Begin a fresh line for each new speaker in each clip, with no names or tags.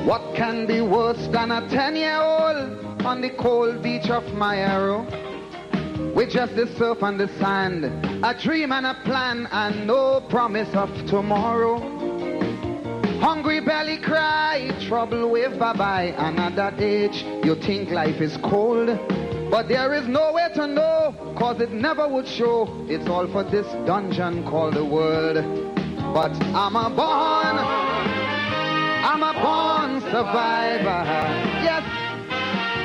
What can be worse than a 10-year-old on the cold beach of my arrow? With just the surf and the sand, a dream and a plan and no promise of tomorrow. Hungry belly cry, trouble wave bye-bye. And at that age, you think life is cold. But there is no way to know, cause it never would show. It's all for this dungeon called the world. But I'm a born survivor. Yes,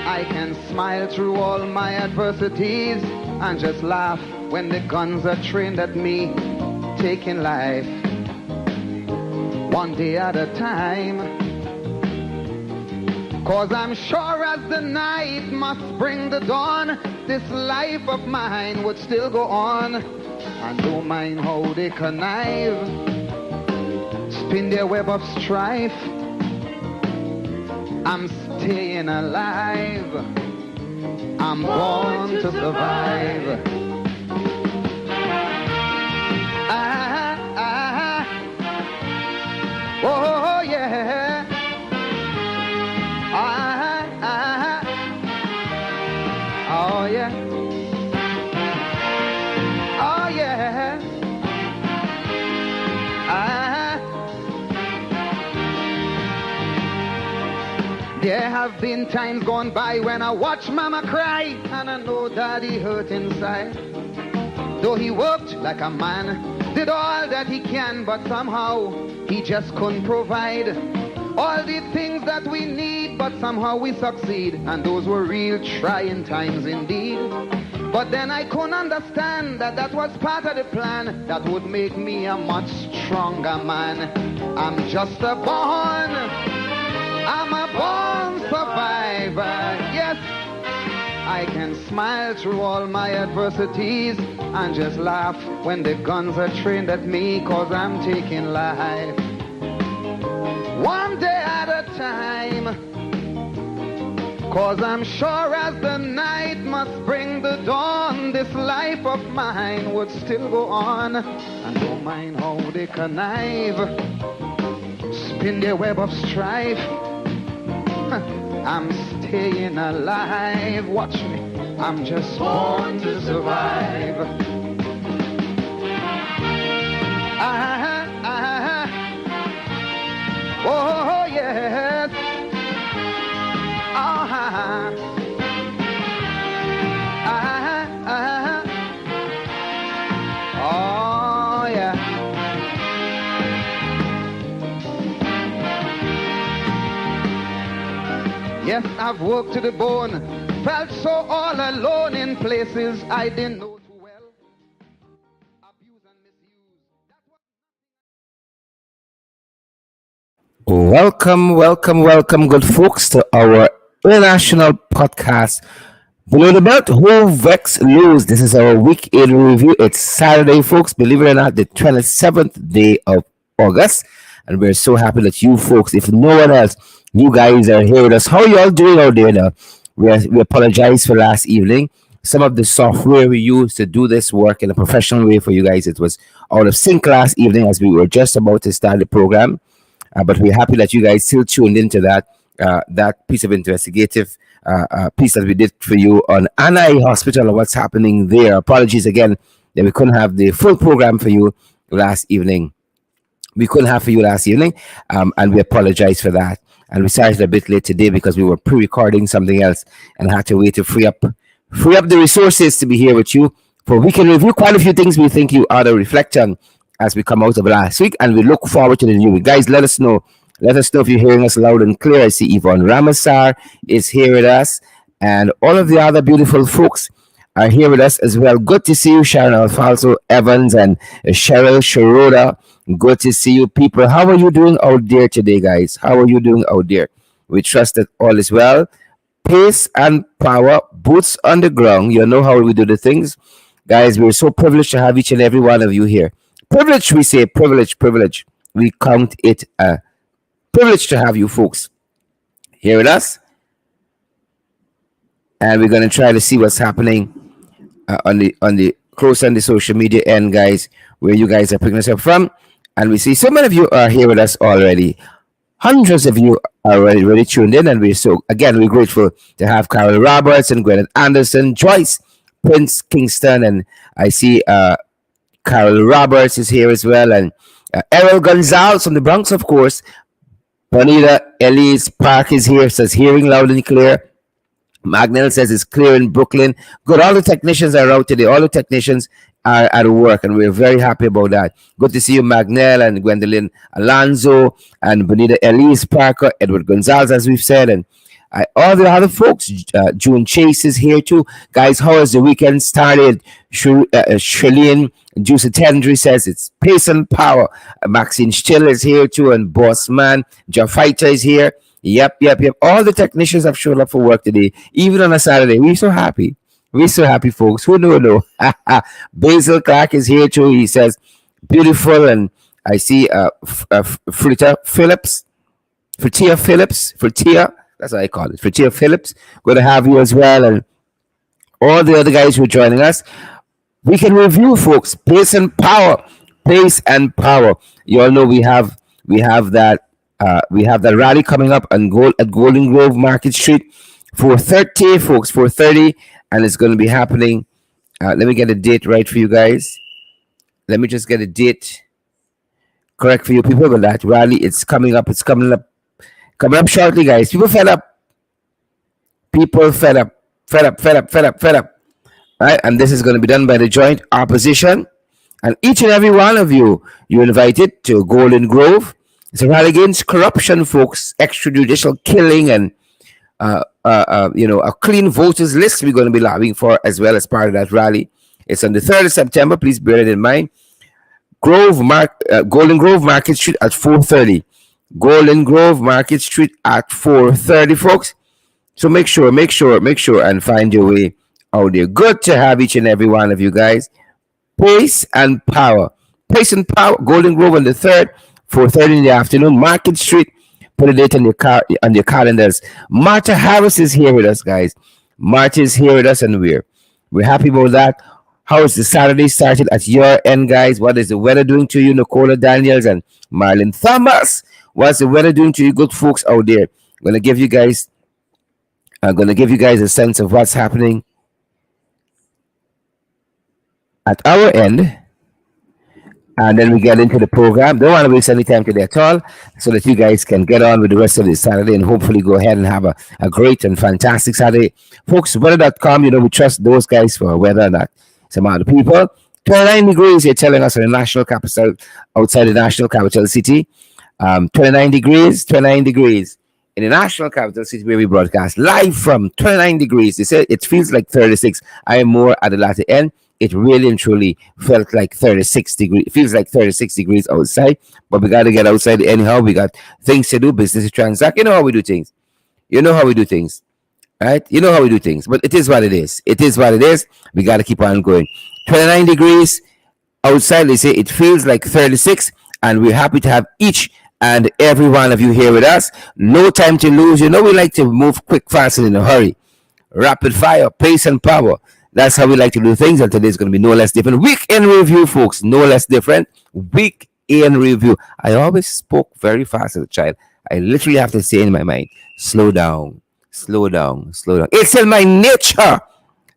I can smile through all my adversities and just laugh when the guns are trained at me, taking life one day at a time. Cause I'm sure as the night must bring the dawn, this life of mine would still go on. I don't mind how they connive, spin their web of strife. I'm staying alive. I'm born to survive. Oh yeah. Oh yeah. Oh yeah. There have been times gone by when I watch mama cry and I know daddy hurt inside. Though he worked like a man, did all that he can, but somehow he just couldn't provide all the things that we need, but somehow we succeed. And those were real trying times indeed. But then I couldn't understand that that was part of the plan that would make me a much stronger man. I'm a born survivor. Yes, I can smile through all my adversities and just laugh when the guns are trained at me, cause I'm taking life one day at a time. Cause I'm sure as the night must bring the dawn, this life of mine would still go on. And don't mind how they connive, spin their web of strife. I'm staying alive. Watch me, I'm just born to survive. Oh yes. Oh yeah. Yes, I've worked to the bone, felt so all alone in places I didn't know too well. Abuse and misuse.
Welcome, good folks, to our international podcast, Below the Belt, Who Vex Lose. This is our week in review. It's Saturday, folks, believe it or not, the 27th day of August. And we're so happy that you folks, if no one else, you guys are here with us. How are you all doing out there now? We apologize for last evening. Some of the software we used to do this work in a professional way for you guys, it was out of sync last evening as we were just about to start the program. But we're happy that you guys still tuned into that piece of investigative piece that we did for you on Anai Hospital and what's happening there. Apologies again that we couldn't have the full program for you last evening. And we apologize for that. And we started a bit late today because we were pre-recording something else and had to wait to free up the resources to be here with you. For we can review quite a few things we think you ought to reflect on as we come out of last week, and we look forward to the new week. Guys, let us know if you're hearing us loud and clear. I see Yvonne Ramasar is here with us, and all of the other beautiful folks are here with us as well. Good to see you, Sharon Alfonso Evans and Cheryl Sharoda. Good to see you, people. How are you doing out there today, guys? How are you doing out there? We trust that all is well. Pace and power, boots on the ground. You know how we do the things. Guys, we're so privileged to have each and every one of you here. Privilege, we say, privilege. We count it a privilege to have you folks here with us. And we're going to try to see what's happening on the close on the social media end, guys, where you guys are picking us up from. And we see so many of you are here with us already. Hundreds of you are already tuned in, and we're grateful to have Carol Roberts and Gwyneth Anderson, Joyce, Prince Kingston, and I see Carol Roberts is here as well, and Errol Gonzalez from the Bronx, of course. Bonita Elise Park is here, says hearing loud and clear. Magnell says it's clear in Brooklyn. Good. All the technicians are out today. All the technicians are at work, and we're very happy about that. Good to see you, Magnell and Gwendolyn Alonso and Bonita Elise Parker, Edward Gonzalez, as we've said, and all the other folks. June Chase is here too. Guys, how has the weekend started? Shalene Juicy Tendry says it's pace and power. Maxine Still is here too, and Boss Man. Jeff Fighter is here. Yep. All the technicians have shown up for work today, even on a Saturday. We're so happy. We're so happy, folks. Who know? Basil Clark is here too. He says, beautiful. And I see Fritia Phillips. That's what I call it. Fritia Phillips. Good to have you as well. And all the other guys who are joining us. We can review, folks. Pace and power. You all know we have that. We have that rally coming up at Golden Grove Market Street, 4:30, folks, 4:30, and it's going to be happening. Let me get a date right for you guys. Let me just get a date correct for you people. But that rally, it's coming up shortly, guys. People fed up. Right, and this is going to be done by the joint opposition, and each and every one of you're invited to Golden Grove. It's a rally against corruption, folks, extrajudicial killing, and a clean voters list we're going to be lobbying for as well as part of that rally. It's on the 3rd of September. Please bear it in mind. Golden Grove Market Street at 4:30. Golden Grove Market Street at 4:30, folks. So make sure and find your way out there. Good to have each and every one of you guys. Pace and power. Golden Grove on the 3rd. 4:30 in the afternoon, Market Street. Put a date on your calendars. Martha Harris is here with us, guys. Martha is here with us, and we're happy about that. How is the Saturday started at your end, guys? What is the weather doing to you, Nicola Daniels and Marlon Thomas? What's the weather doing to you, good folks out there? I'm gonna give you guys a sense of what's happening at our end. And then we get into the program. Don't want to waste any time today at all, so that you guys can get on with the rest of this Saturday and hopefully go ahead and have a great and fantastic Saturday. Folks, weather.com, we trust those guys for whether or not some other people. 29 degrees, they're telling us in the national capital, outside the national capital city. 29 degrees in the national capital city where we broadcast live from. 29 degrees. They say it feels like 36. I am more at the latter end. It really and truly felt like 36 degrees. It feels like 36 degrees outside, but we got to get outside anyhow. We got things to do, business to transact. You know how we do things. Right? You know how we do things. But it is what it is. We got to keep on going. 29 degrees outside. They say it feels like 36, and we're happy to have each and every one of you here with us. No time to lose. We like to move quick, fast, and in a hurry. Rapid fire, pace, and power. That's how we like to do things, and today's going to be no less different. Week in review, folks. No less different. Week in review. I always spoke very fast as a child. I literally have to say in my mind, slow down. It's in my nature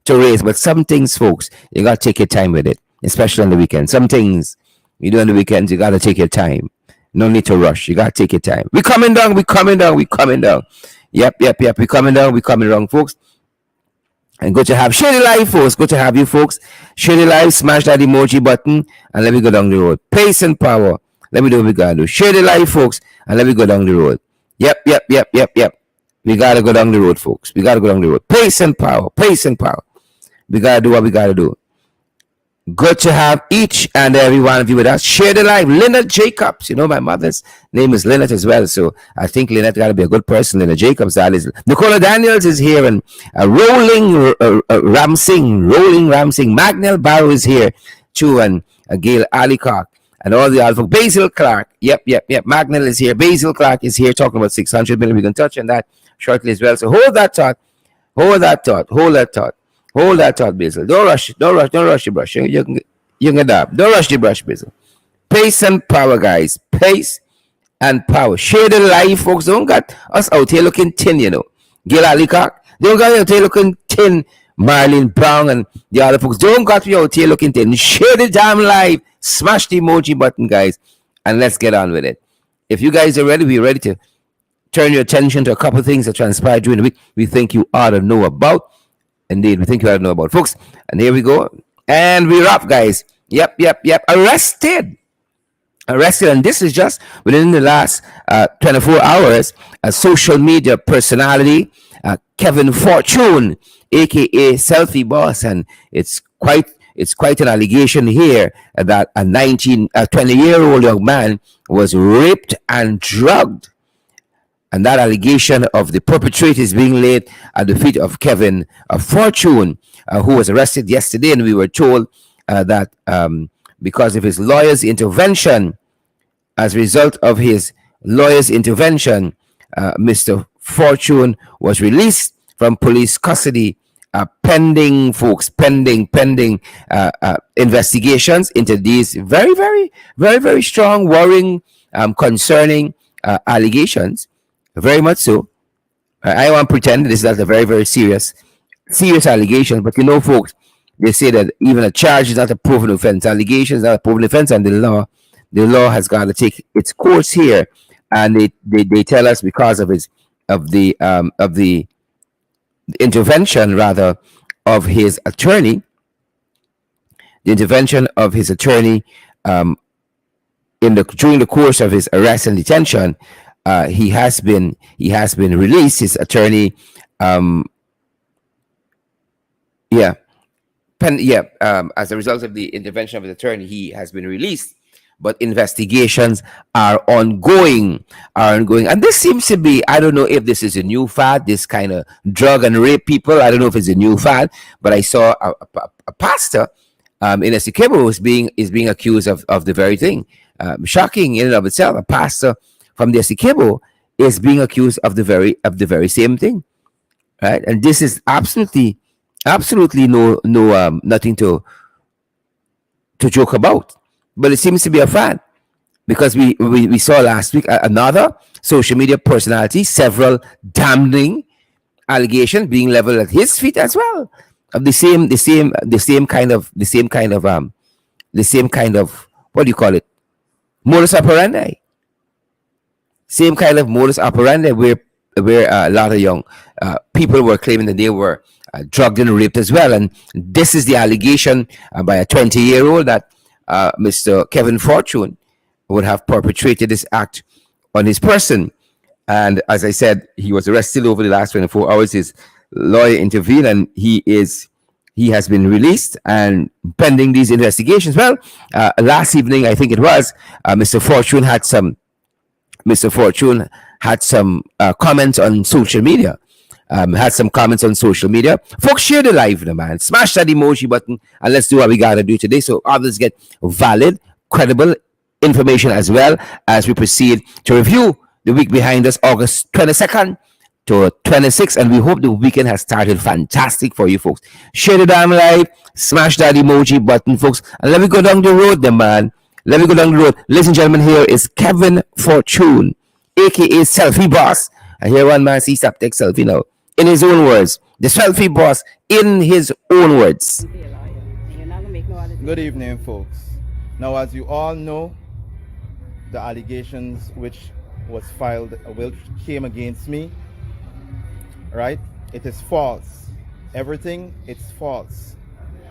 to race, but some things, folks, you got to take your time with it, especially on the weekend. Some things you do on the weekends, you got to take your time. No need to rush. You got to take your time. We're coming down. Yep. We're coming down, folks. And good to have Shady Live, folks. Good to have you, folks. Shady Live, smash that emoji button and let me go down the road. Pace and power. Let me do what we gotta do. Shady Live, folks, and let me go down the road. Yep. We gotta go down the road, folks. Pace and power. We gotta do what we gotta do. Good to have each and every one of you with us. Share the live. Lynette Jacobs. My mother's name is Lynette as well. So I think Lynette got to be a good person. Lynette Jacobs. That is. Nicola Daniels is here. And Rolling Ramsing. Magnell Barrow is here too. And Gail Alicock. And all the other folks. Basil Clark. Yep. Magnell is here. Basil Clark is here talking about 600 million. We can touch on that shortly as well. So hold that thought. Hold that thought, Basil. Don't rush the brush. You can dab. Don't rush the brush, Basil. Pace and power, guys. Pace and power. Share the life, folks. Don't got us out here looking tin, you know. Gil Alicock. Don't got out here looking tin. Marlene Brown and the other folks. Don't got me out here looking tin. Share the damn live. Smash the emoji button, guys. And let's get on with it. If you guys are ready, we're ready to turn your attention to a couple of things that transpired during the week we think you ought to know about. Indeed, we think you ought to know about, folks. And here we go. And we're up, guys. Yep. Arrested. And this is just within the last 24 hours. A social media personality, Kevin Fortune, aka Selfie Boss, and it's quite an allegation here that a 20-year-old young man was raped and drugged. And that allegation of the perpetrator is being laid at the feet of Kevin Fortune, who was arrested yesterday. And we were told that because of his lawyer's intervention, as a result of his lawyer's intervention, Mr. Fortune was released from police custody, pending investigations into these very strong, worrying, concerning allegations. Very much so. I won't pretend this is a very serious allegation, but you know, folks, they say that even a charge is not a proven offense. Allegation is not a proven offense, and the law has got to take its course here. And they tell us because of the intervention rather of his attorney, during the course of his arrest and detention, he has been released. His attorney, as a result of the intervention of his attorney, he has been released. But investigations are ongoing, and this seems to be, I don't know if this is a new fad, this kind of drug and rape people. I don't know if it's a new fad, but I saw a pastor in Essequibo is being accused of the very thing. Shocking in and of itself. A pastor from the Essequibo is being accused of the very same thing, right? And this is absolutely no nothing to joke about. But it seems to be a fad, because we saw last week another social media personality, several damning allegations being leveled at his feet as well, of the same kind of what do you call it, modus operandi. Same kind of modus operandi where a lot of young people were claiming that they were drugged and raped as well. And this is the allegation by a 20-year-old that Mr. Kevin Fortune would have perpetrated this act on his person. And as I said, he was arrested over the last 24 hours. His lawyer intervened, and he has been released and pending these investigations. Well, last evening, I think it was, Mr. Fortune had some comments on social media. Folks, share the live, man. Smash that emoji button, and let's do what we gotta do today, so others get valid, credible information as well as we proceed to review the week behind us, August 22nd to 26th, and we hope the weekend has started fantastic for you, folks. Share the damn live, smash that emoji button, folks, and let me go down the road, then, man. Ladies and gentlemen, here is Kevin Fortune, aka Selfie Boss. I hear one man see stop take selfie now. In his own words, the Selfie Boss in his own words.
Good evening, folks. Now, as you all know, the allegations which came against me, right? It is false. Everything, it's false.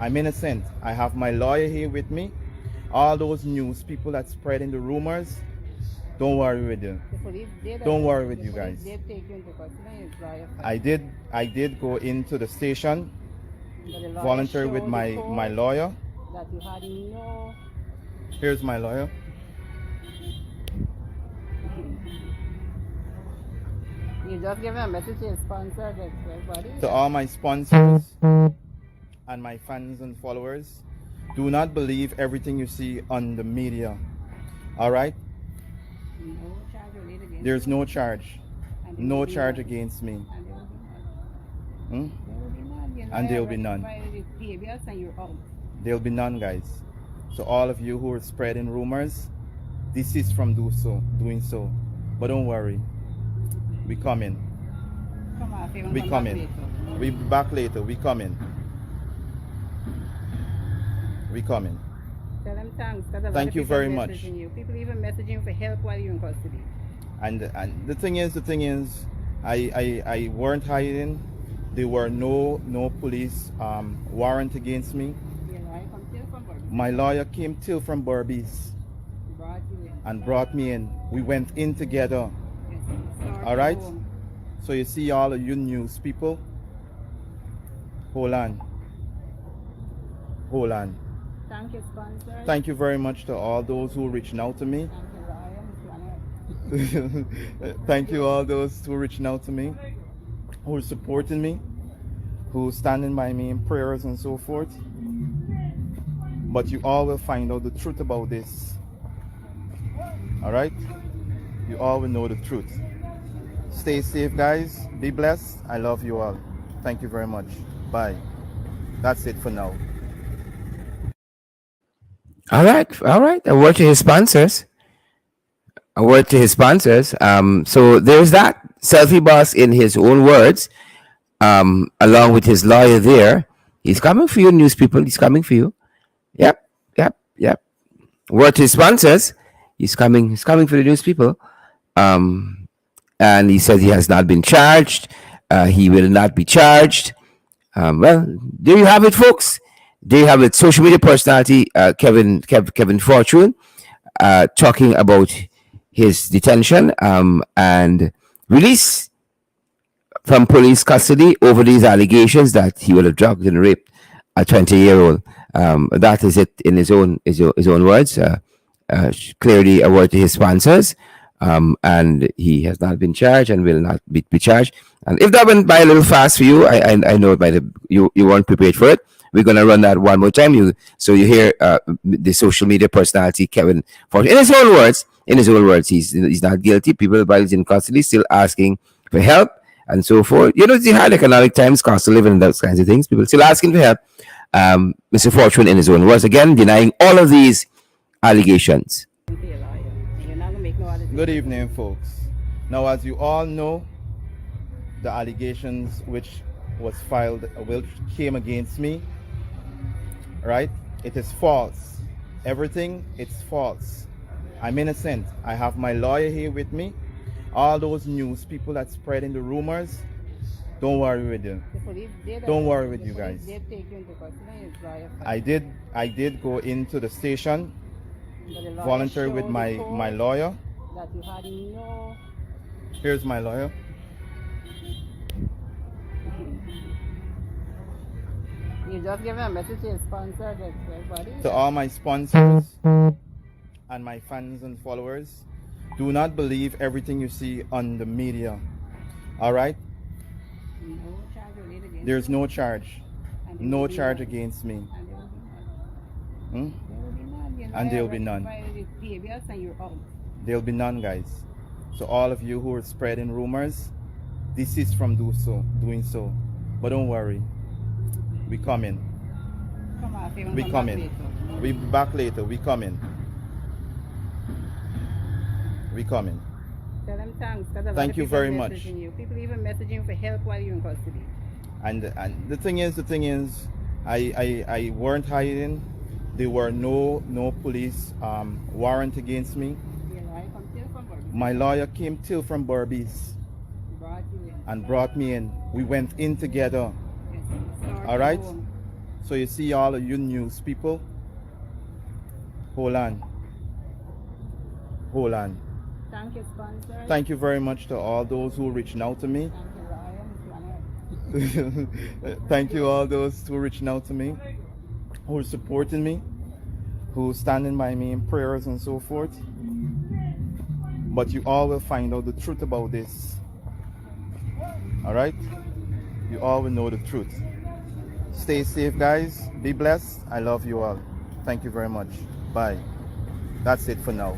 I'm innocent. I have my lawyer here with me. All those news people that spreading the rumors, don't worry with you. Don't worry with you guys. I did go into the station, volunteer with my lawyer. Here's my lawyer.
You just give a message to your sponsor, everybody.
To all my sponsors and my fans and followers, do not believe everything you see on the media. All right? There's no charge. No charge against me. And there'll be none. There'll be none, guys. So all of you who are spreading rumors, this is from doing so. But don't worry. We coming.
Come on, if you
We
come back
coming.
later.
We back later. We coming. We coming.
Tell them thanks, because a lot
Thank
of
you
people
very
are
much.
messaging you. People even messaging you for help while you're in custody.
And the thing is, I weren't hiding. There were no police warrant against me.
Your lawyer come till from Burma.
My lawyer came till from Berbice
Brought you in.
and brought me in. We went in together.
Yes. Sorry,
All right.
home.
So you see all of you news people. Hold on. Hold on.
Thank you, sponsor.
Thank you very much to all those who reached out to me.
Thank you, lawyer.
Thank you all those who reaching out to me, who are supporting me, who are standing by me in prayers and so forth. But you all will find out the truth about this. All right? You all will know the truth. Stay safe, guys. Be blessed. I love you all. Thank you very much. Bye. That's it for now.
All right, all right. A word to his sponsors. A word to his sponsors. So there's that selfie boss in his own words, along with his lawyer there. He's coming for you, news people. He's coming for you. Yep, yep, yep. Word to his sponsors. He's coming. He's coming for the news people. And he says he has not been charged. He will not be charged. Well, there you have it, folks. There you have it. Social media personality Kevin Fortune talking about his detention and release from police custody over these allegations that he will have drugged and raped a 20-year-old. That is it in his own words. Clearly a word to his sponsors. And he has not been charged and will not be charged. And if that went by a little fast for you, I know it might have, you weren't prepared for it. We're gonna run that one more time. You hear the social media personality Kevin Fortune in his own words. He's not guilty. People while he's in custody still asking for help and so forth. The hard economic times, cost of living, and those kinds of things. People still asking for help. Mr. Fortune in his own words again denying all of these allegations.
Good evening, folks. Now, as you all know, the allegations which came against me, right? It is false. Everything, it's false. I'm innocent. I have my lawyer here with me. All those news people that spreading the rumors, don't worry with them. Don't worry with you guys. I did go into the station, volunteer with my lawyer.
That you had no.
Here's my lawyer.
You just give a message to your sponsor, everybody.
To all my sponsors and my fans and followers, do not believe everything you see on the media. All right?
No charge related against
There's no charge. No charge
none.
against me.
And there will be none.
There'll be none, guys. So all of you who are spreading rumors, desist from doing so. But don't worry. We coming.
Come on, if you
We
come
coming.
back later.
We back later. We coming. We coming.
Tell them thanks, because a lot
Thank
of
you
people
very
are
much.
messaging you. People even messaging you for help while you're in custody.
And the thing is, I weren't hiding. There were no police warrant against me.
Your lawyer come till from Burma.
My lawyer came till from Berbice
Brought you in.
and brought me in. We went in together.
Yes. Sorry,
All right.
home.
So you see all of you news people. Hold on. Hold on.
Thank you, sponsor.
Thank you very much to all those who are reaching out to me.
Thank you, lawyer.
Thank you all those who are reaching out to me, who are supporting me, who are standing by me in prayers and so forth. But you all will find out the truth about this. All right? You all will know the truth. Stay safe, guys. Be blessed. I love you all. Thank you very much. Bye. That's it for now.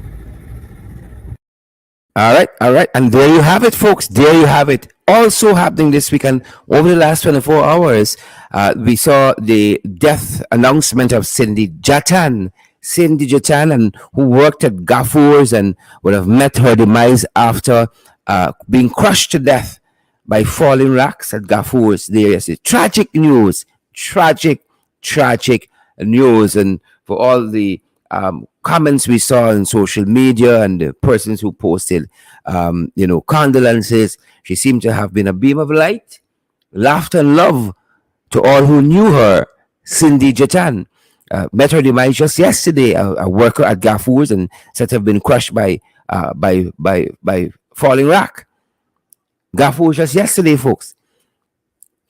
All right. And there you have it, folks. There you have it. Also happening this weekend, over the last 24 hours, we saw the death announcement of Cindy Jatan. Cindy Jatan, and who worked at Gafour's and would have met her demise after being crushed to death by falling rocks at Gafour's there yesterday. Tragic news, tragic news, and for all the comments we saw on social media and the persons who posted, condolences. She seemed to have been a beam of light, laughter, and love to all who knew her. Cindy Jatan met her demise just yesterday. A worker at Gafour's and said to have been crushed by falling rock. Gafour's just yesterday, folks.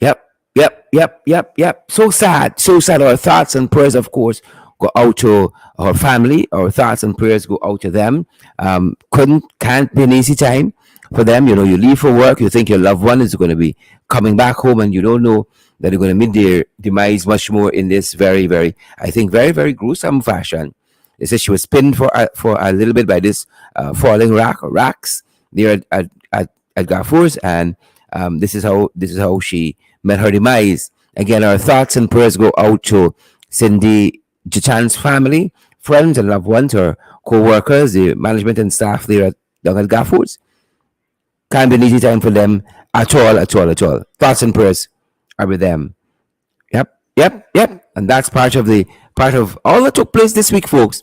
Yep. So sad. So sad. Our thoughts and prayers, of course, go out to our family. Our thoughts and prayers go out to them. Can't be an easy time for them. You leave for work, you think your loved one is going to be coming back home, and you don't know that they're going to meet their demise much more in this very, very, I think, very, very gruesome fashion. They said she was pinned for a little bit by this falling rock or rocks near at Gafour's, and this is how she met her demise. Again, our thoughts and prayers go out to Cindy Jachan's family, friends, and loved ones, her co-workers, the management and staff there down at Gafour's. Can't be an easy time for them at all. Thoughts and prayers are with them. Yep. And that's part of all that took place this week, folks.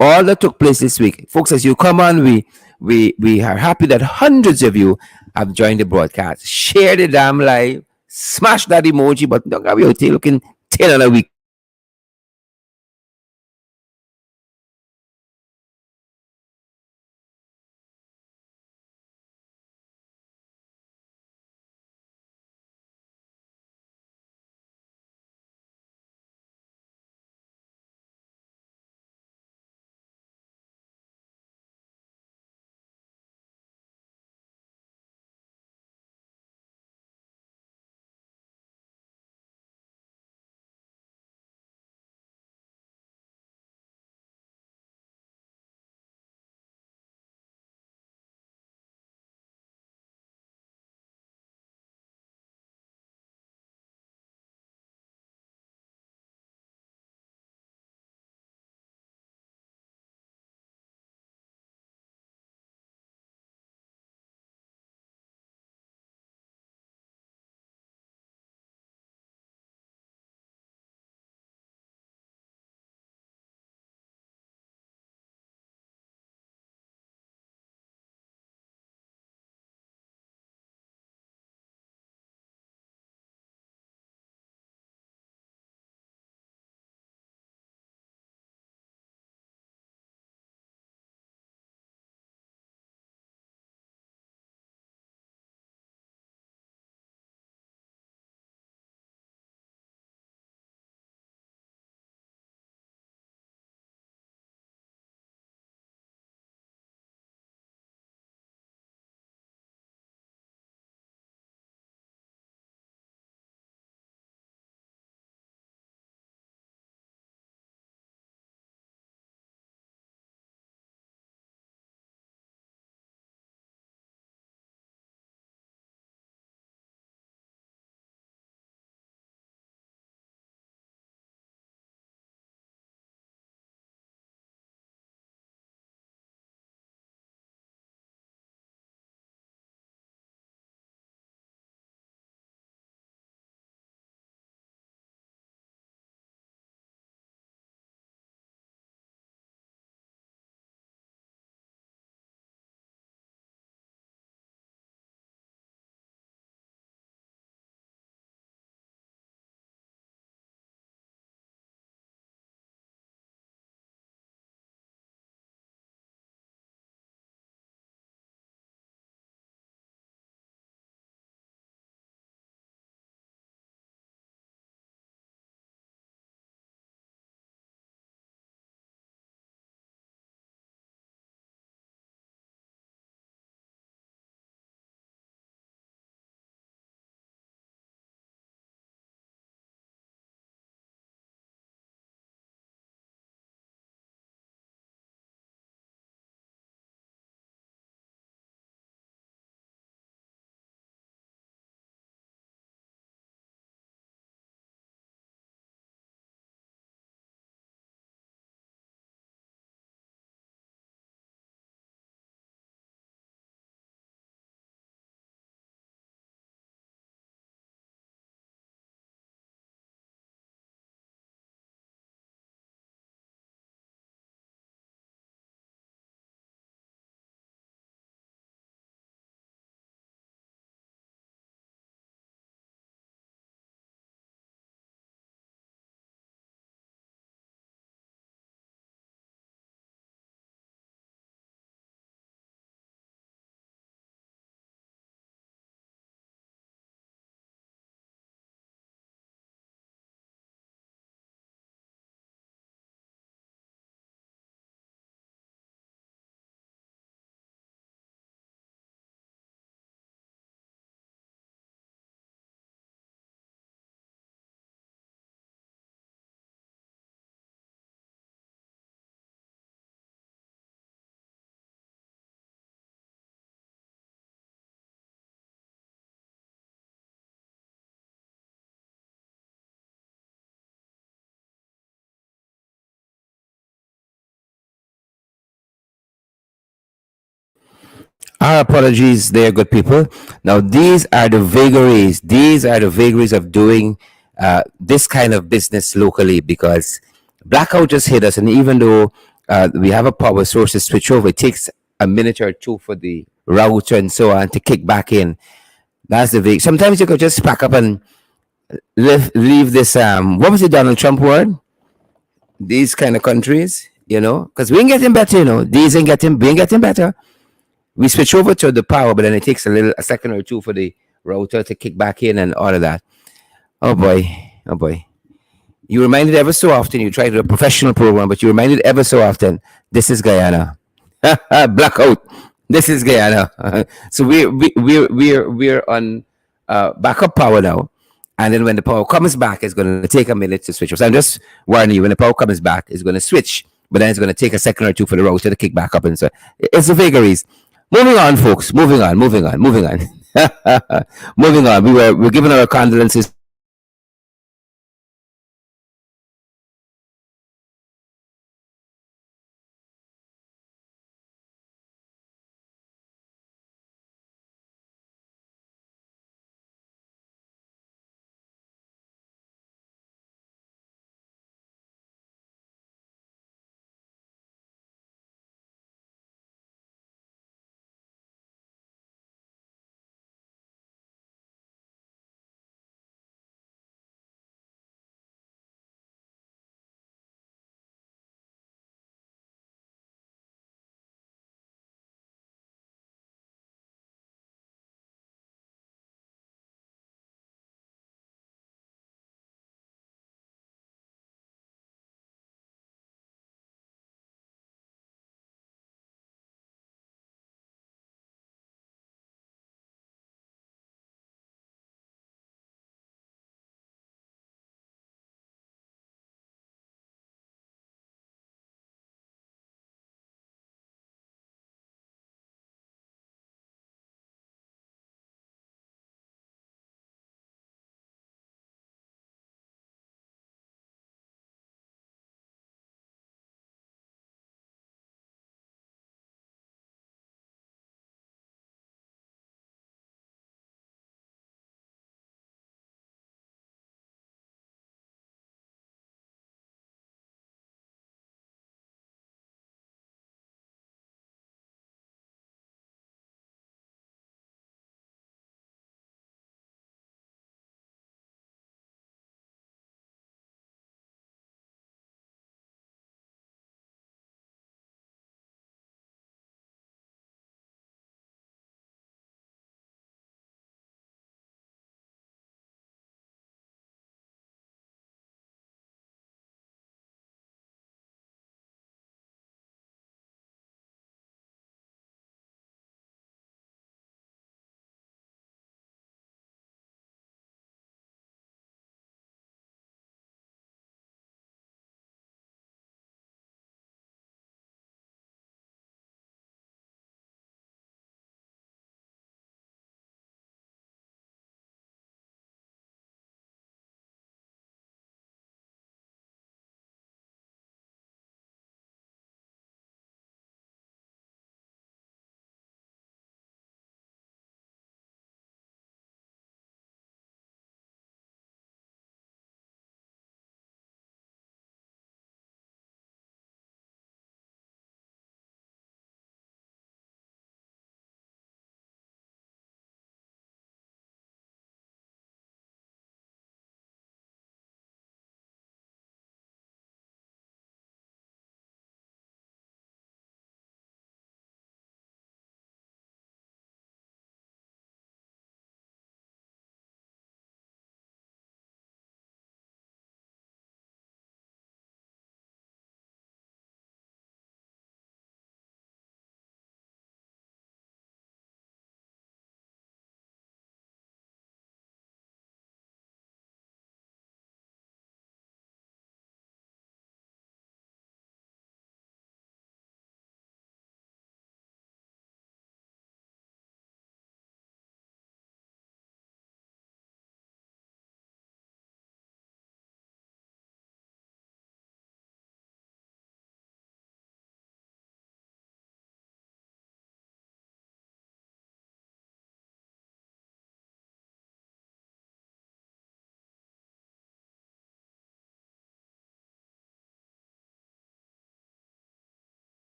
All that took place this week, folks. As you come on, we are happy that hundreds of you have joined the broadcast. Share the damn live, smash that emoji, but don't have your tail looking 10 on a week. Our apologies there, good people. Now, these are the vagaries. These are the vagaries of doing this kind of business locally, because blackout just hit us. And even though we have a power source to switch over, it takes a minute or two for the router and so on to kick back in. That's the vag. Sometimes you could just pack up and leave this. What was the Donald Trump word? These kind of countries, because we ain't getting better, we ain't getting better. We switch over to the power, but then it takes a second or two for the router to kick back in and all of that. Oh boy, oh boy. You reminded ever so often. You try to do a professional program, but you reminded ever so often. This is Guyana. Blackout. This is Guyana. So we're on backup power now, and then when the power comes back, it's going to take a minute to switch. So I'm just warning you. When the power comes back, it's going to switch, but then it's going to take a second or two for the router to kick back up, and so it's the vagaries. Moving on, folks. Moving on. Moving on. Moving on. Moving on. We're giving our condolences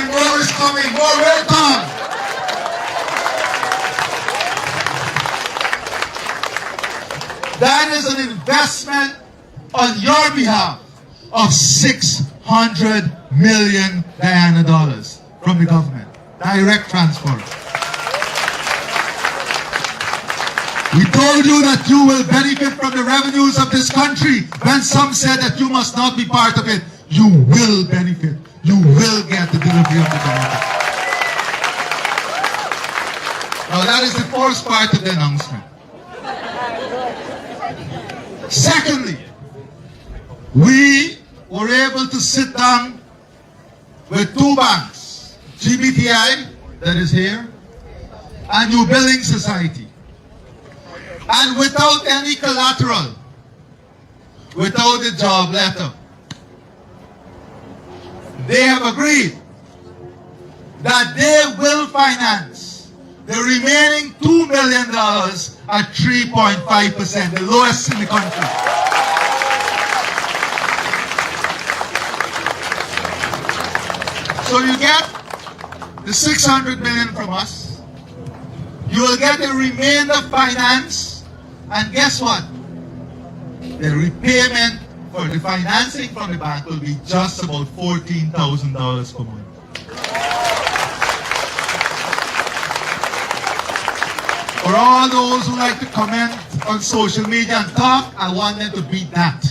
And more is coming. More will come. That is an investment on your behalf of $600 million Guyana dollars from the government. Direct transfer. We told you that you will benefit from the revenues of this country. When some said that you must not be part of it, you will benefit. You will get the delivery of the benefit. Now that is the first part of the announcement. Secondly, we were able to sit down with two banks, GBTI, that is here, and New Building Society. And without any collateral, without a job letter, they have agreed that they will finance the remaining $2 million at 3.5%, the lowest in the country. So you get the $600 million from us, you will get the remainder finance, and guess what? The repayment for the financing from the bank will be just about $14,000 per month. For all those who like to comment on social media and talk, I want them to beat that.